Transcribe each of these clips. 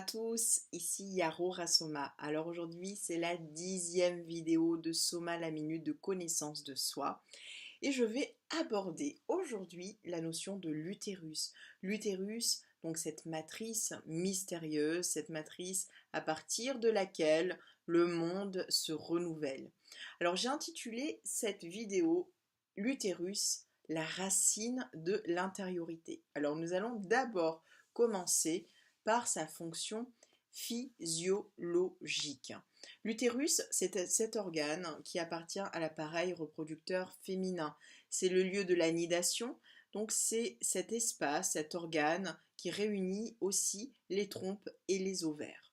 tous, ici Yaro Rasoma. Alors aujourd'hui c'est la 10e vidéo de Soma la minute de connaissance de soi et je vais aborder aujourd'hui la notion de l'utérus. L'utérus, donc cette matrice mystérieuse, cette matrice à partir de laquelle le monde se renouvelle. Alors j'ai intitulé cette vidéo l'utérus, la racine de l'intériorité. Alors nous allons d'abord commencer par sa fonction physiologique. L'utérus, c'est cet organe qui appartient à l'appareil reproducteur féminin. C'est le lieu de la nidation, donc c'est cet espace, cet organe qui réunit aussi les trompes et les ovaires.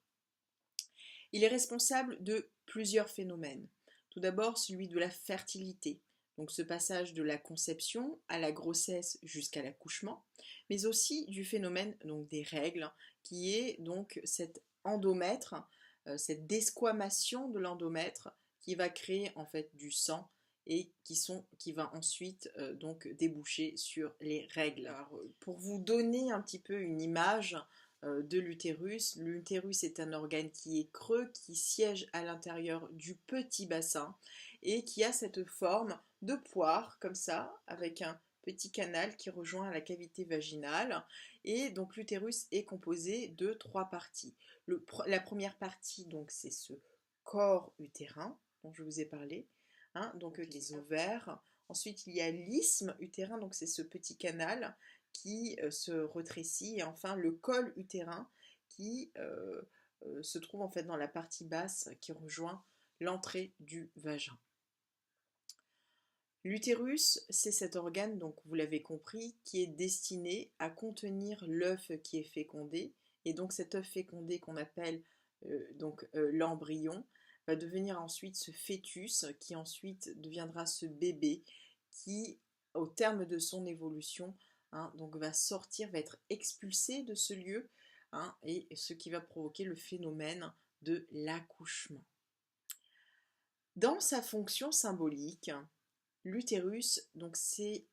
Il est responsable de plusieurs phénomènes. Tout d'abord, celui de la fertilité, donc ce passage de la conception à la grossesse jusqu'à l'accouchement, mais aussi du phénomène donc des règles, qui est donc cet endomètre, cette desquamation de l'endomètre qui va créer en fait du sang et qui va ensuite donc déboucher sur les règles. Alors, pour vous donner un petit peu une image de l'utérus. L'utérus est un organe qui est creux, qui siège à l'intérieur du petit bassin et qui a cette forme de poire, comme ça, avec un petit canal qui rejoint la cavité vaginale. Et donc l'utérus est composé de 3 parties. La première partie, donc, c'est ce corps utérin dont je vous ai parlé, hein, donc les ovaires. Ensuite, il y a l'isthme utérin, donc c'est ce petit canal qui se rétrécit, et enfin le col utérin qui se trouve en fait dans la partie basse qui rejoint l'entrée du vagin. L'utérus, c'est cet organe, donc vous l'avez compris, qui est destiné à contenir l'œuf qui est fécondé, et donc cet œuf fécondé qu'on appelle l'embryon va devenir ensuite ce fœtus qui ensuite deviendra ce bébé qui, au terme de son évolution, donc va sortir, va être expulsé de ce lieu, et ce qui va provoquer le phénomène de l'accouchement. Dans sa fonction symbolique, l'utérus, donc c'est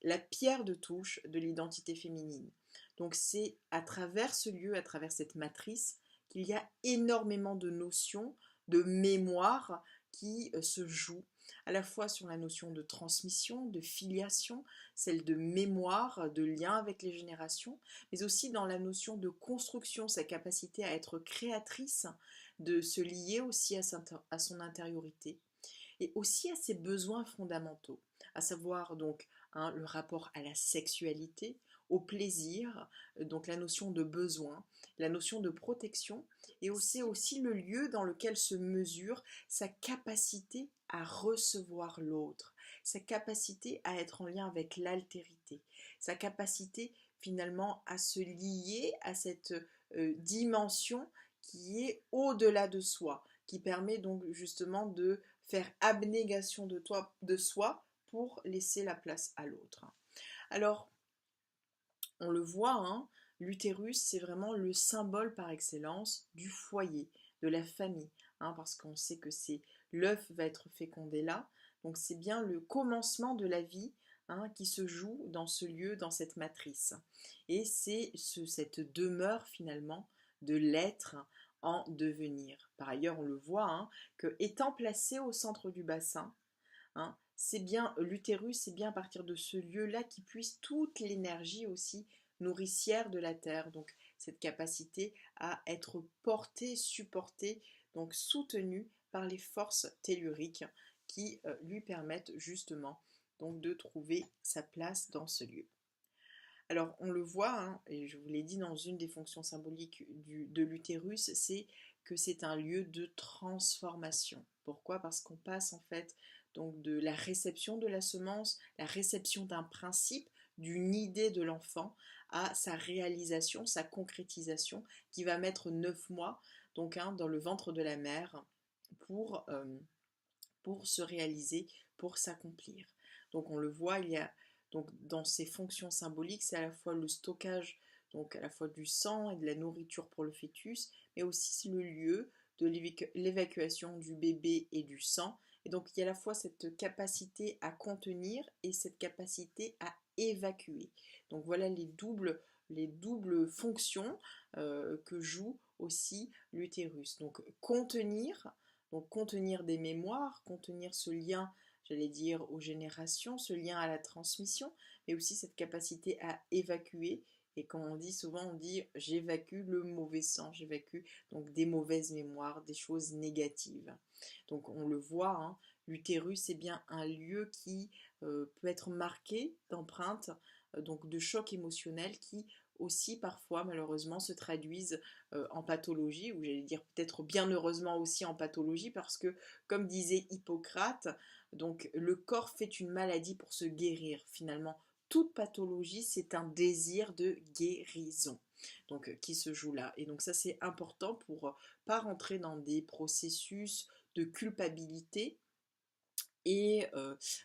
la pierre de touche de l'identité féminine. Donc c'est à travers ce lieu, à travers cette matrice, qu'il y a énormément de notions, de mémoire qui se jouent à la fois sur la notion de transmission, de filiation, celle de mémoire, de lien avec les générations, mais aussi dans la notion de construction, sa capacité à être créatrice, de se lier aussi à son intériorité et aussi à ses besoins fondamentaux, à savoir donc le rapport à la sexualité, au plaisir, donc la notion de besoin, la notion de protection, et aussi le lieu dans lequel se mesure sa capacité à recevoir l'autre, sa capacité à être en lien avec l'altérité, sa capacité finalement à se lier à cette dimension qui est au-delà de soi, qui permet donc justement de faire abnégation de soi pour laisser la place à l'autre. Alors, on le voit, l'utérus, c'est vraiment le symbole par excellence du foyer, de la famille, parce qu'on sait que l'œuf va être fécondé là, donc c'est bien le commencement de la vie qui se joue dans ce lieu, dans cette matrice. Et c'est cette demeure finalement de l'être en devenir. Par ailleurs, on le voit, que étant placé au centre du bassin, c'est bien l'utérus, c'est bien à partir de ce lieu-là qui puise toute l'énergie aussi nourricière de la terre. Donc cette capacité à être porté, supporté, donc soutenu par les forces telluriques qui lui permettent justement donc de trouver sa place dans ce lieu. Alors on le voit, et je vous l'ai dit dans une des fonctions symboliques de l'utérus, c'est que c'est un lieu de transformation. Pourquoi? Parce qu'on passe en fait donc de la réception de la semence, la réception d'un principe, d'une idée de l'enfant, à sa réalisation, sa concrétisation, qui va mettre 9 mois donc, dans le ventre de la mère pour se réaliser, pour s'accomplir. Donc on le voit, il y a donc dans ces fonctions symboliques, c'est à la fois le stockage, donc à la fois du sang et de la nourriture pour le fœtus, mais aussi le lieu de l'évacuation du bébé et du sang. Et donc il y a à la fois cette capacité à contenir et cette capacité à évacuer. Donc voilà les doubles fonctions que joue aussi l'utérus. Donc contenir des mémoires, contenir ce lien, j'allais dire, aux générations, ce lien à la transmission, mais aussi cette capacité à évacuer. Et comme on dit souvent, on dit j'évacue le mauvais sang, j'évacue donc des mauvaises mémoires, des choses négatives. Donc on le voit, hein, l'utérus est bien un lieu qui peut être marqué d'empreintes, donc de chocs émotionnels qui aussi parfois malheureusement se traduisent en pathologie, ou j'allais dire peut-être bien heureusement aussi en pathologie, parce que comme disait Hippocrate, donc le corps fait une maladie pour se guérir. Finalement, toute pathologie, c'est un désir de guérison donc, qui se joue là. Et donc ça, c'est important pour pas rentrer dans des processus de culpabilité et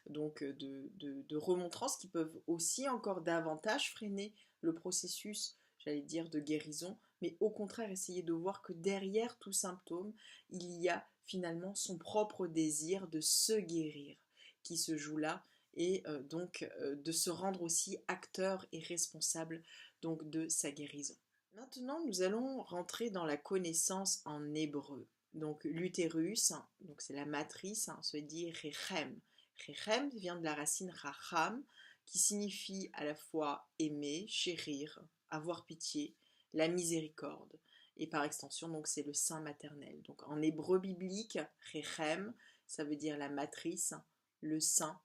donc de remontrances qui peuvent aussi encore davantage freiner le processus, j'allais dire, de guérison, mais au contraire essayer de voir que derrière tout symptôme, il y a finalement son propre désir de se guérir qui se joue là et donc de se rendre aussi acteur et responsable donc de sa guérison. Maintenant, nous allons rentrer dans la connaissance en hébreu. Donc l'utérus, donc c'est la matrice, se dit rechem. Rechem vient de la racine racham, qui signifie à la fois aimer, chérir, avoir pitié, la miséricorde. Et par extension, donc c'est le sein maternel. Donc en hébreu biblique, rechem, ça veut dire la matrice, le sein,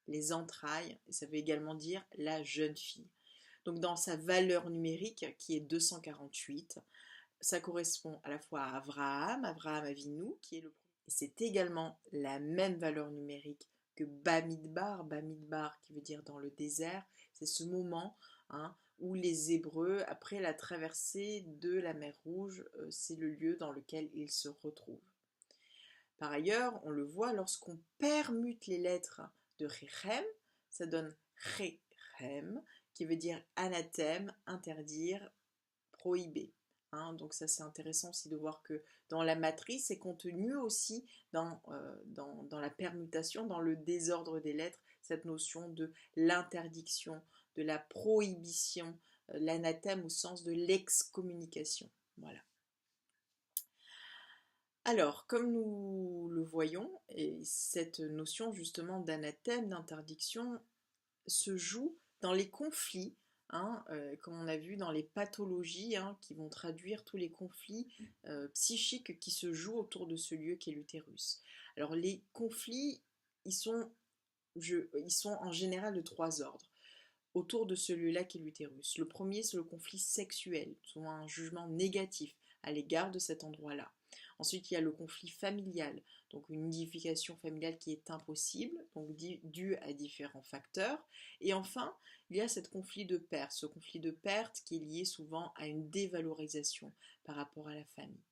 les entrailles, et ça veut également dire la jeune fille. Donc dans sa valeur numérique qui est 248, ça correspond à la fois à Abraham Avinu, qui est le premier. Et c'est également la même valeur numérique que Bamidbar qui veut dire dans le désert. C'est ce moment, hein, où les Hébreux, après la traversée de la mer Rouge, c'est le lieu dans lequel ils se retrouvent. Par ailleurs, on le voit, lorsqu'on permute les lettres de Rechem, ça donne Rechem, qui veut dire anathème, interdire, prohiber. Hein, donc ça c'est intéressant aussi de voir que dans la matrice est contenu aussi dans la permutation, dans le désordre des lettres, cette notion de l'interdiction, de la prohibition, l'anathème au sens de l'excommunication. Voilà. Alors, comme nous le voyons, et cette notion justement d'anathème, d'interdiction, se joue dans les conflits, hein, comme on a vu dans les pathologies, hein, qui vont traduire tous les conflits psychiques qui se jouent autour de ce lieu qu'est l'utérus. Alors les conflits, ils sont en général de trois ordres autour de ce lieu-là qu'est l'utérus. Le premier, c'est le conflit sexuel, souvent un jugement négatif à l'égard de cet endroit-là. Ensuite, il y a le conflit familial, donc une nidification familiale qui est impossible, donc due à différents facteurs. Et enfin, il y a ce conflit de perte qui est lié souvent à une dévalorisation par rapport à la famille.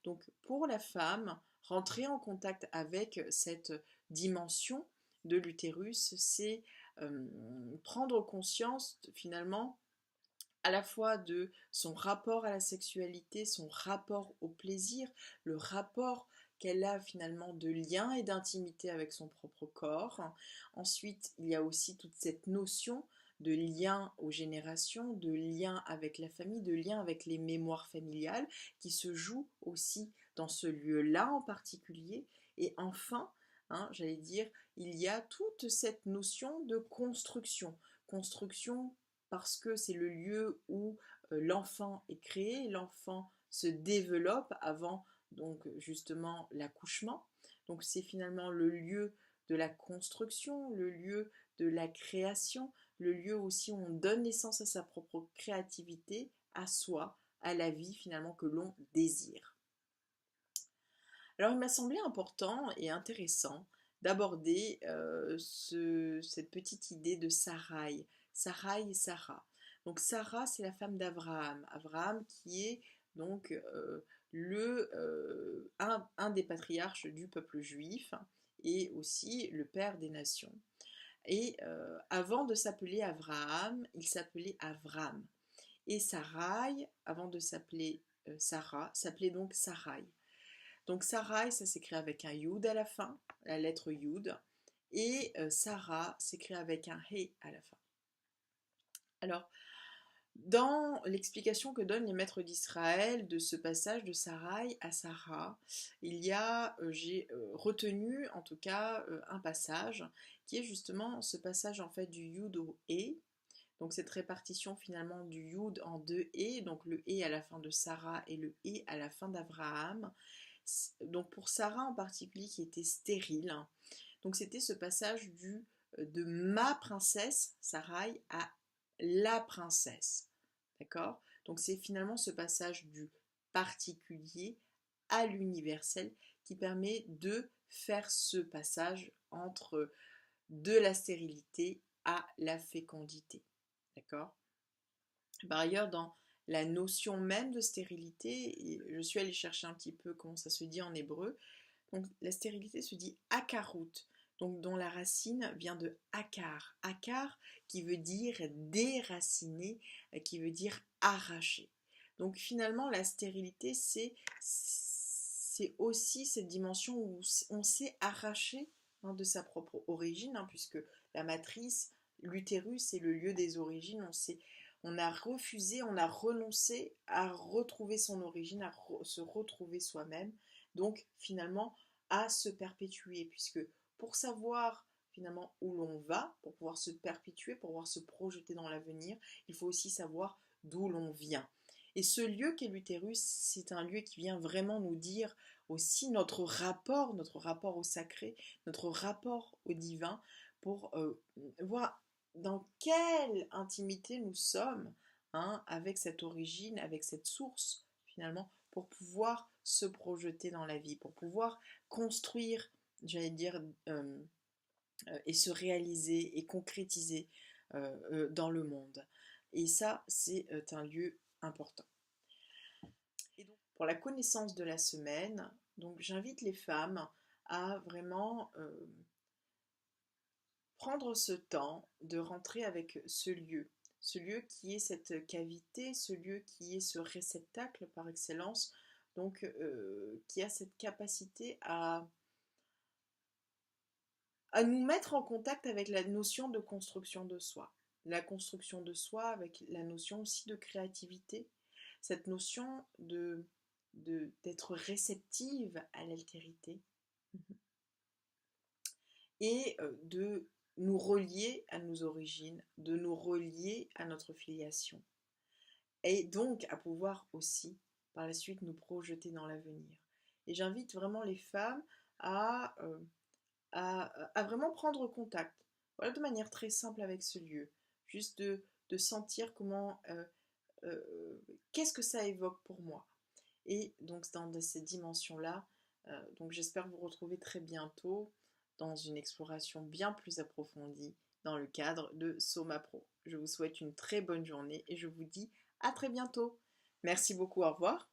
Donc pour la femme, rentrer en contact avec cette dimension de l'utérus, c'est prendre conscience finalement à la fois de son rapport à la sexualité, son rapport au plaisir, le rapport qu'elle a finalement de lien et d'intimité avec son propre corps. Ensuite, il y a aussi toute cette notion de lien aux générations, de lien avec la famille, de lien avec les mémoires familiales qui se jouent aussi dans ce lieu-là en particulier. Et enfin, hein, j'allais dire, il y a toute cette notion de construction. Construction parce que c'est le lieu où l'enfant est créé, l'enfant se développe avant donc justement l'accouchement. Donc c'est finalement le lieu de la construction, le lieu de la création, le lieu aussi où on donne naissance à sa propre créativité, à soi, à la vie finalement que l'on désire. Alors il m'a semblé important et intéressant d'aborder cette petite idée de Sarai et Sarah. Donc Sarah, c'est la femme d'Abraham. Abraham qui est donc un des patriarches du peuple juif et aussi le père des nations. Et avant de s'appeler Abraham, il s'appelait Avram. Et Sarai, avant de s'appeler Sarah, s'appelait donc Sarai. Donc Sarai, ça s'écrit avec un Yud à la fin, la lettre Yud. Et Sarah s'écrit avec un He à la fin. Alors, Dans l'explication que donnent les maîtres d'Israël de ce passage de Sarai à Sarah, j'ai retenu en tout cas un passage qui est justement ce passage en fait du Yud au E, donc cette répartition finalement du Yud en deux E, donc le E à la fin de Sarah et le E à la fin d'Abraham. Donc pour Sarah en particulier qui était stérile, donc c'était ce passage de ma princesse Sarai à la princesse. D'accord? Donc c'est finalement ce passage du particulier à l'universel qui permet de faire ce passage entre de la stérilité à la fécondité. D'accord? Par ailleurs, dans la notion même de stérilité, je suis allée chercher un petit peu comment ça se dit en hébreu. Donc la stérilité se dit akarut, donc dont la racine vient de akar. Akar qui veut dire déraciner, qui veut dire arracher. Donc finalement la stérilité c'est aussi cette dimension où on s'est arraché de sa propre origine, puisque la matrice, l'utérus, c'est le lieu des origines. On a refusé, on a renoncé à retrouver son origine, à se retrouver soi-même. Donc finalement à se perpétuer, puisque pour savoir finalement où l'on va, pour pouvoir se perpétuer, pour pouvoir se projeter dans l'avenir, il faut aussi savoir d'où l'on vient. Et ce lieu qu'est l'utérus, c'est un lieu qui vient vraiment nous dire aussi notre rapport au sacré, notre rapport au divin, pour voir dans quelle intimité nous sommes avec cette origine, avec cette source finalement, pour pouvoir se projeter dans la vie, pour pouvoir construire, j'allais dire, et se réaliser et concrétiser dans le monde. Et ça, c'est un lieu important. Et donc, pour la connaissance de la semaine, donc j'invite les femmes à vraiment prendre ce temps de rentrer avec ce lieu qui est cette cavité, ce lieu qui est ce réceptacle par excellence, donc qui a cette capacité à nous mettre en contact avec la notion de construction de soi. La construction de soi avec la notion aussi de créativité, cette notion d'être réceptive à l'altérité et de nous relier à nos origines, de nous relier à notre filiation. Et donc à pouvoir aussi, par la suite, nous projeter dans l'avenir. Et j'invite vraiment les femmes à vraiment prendre contact, voilà, de manière très simple avec ce lieu. Juste de sentir qu'est-ce que ça évoque pour moi. Et donc dans cette dimension-là, donc j'espère vous retrouver très bientôt dans une exploration bien plus approfondie dans le cadre de Soma Pro. Je vous souhaite une très bonne journée et je vous dis à très bientôt. Merci beaucoup, au revoir.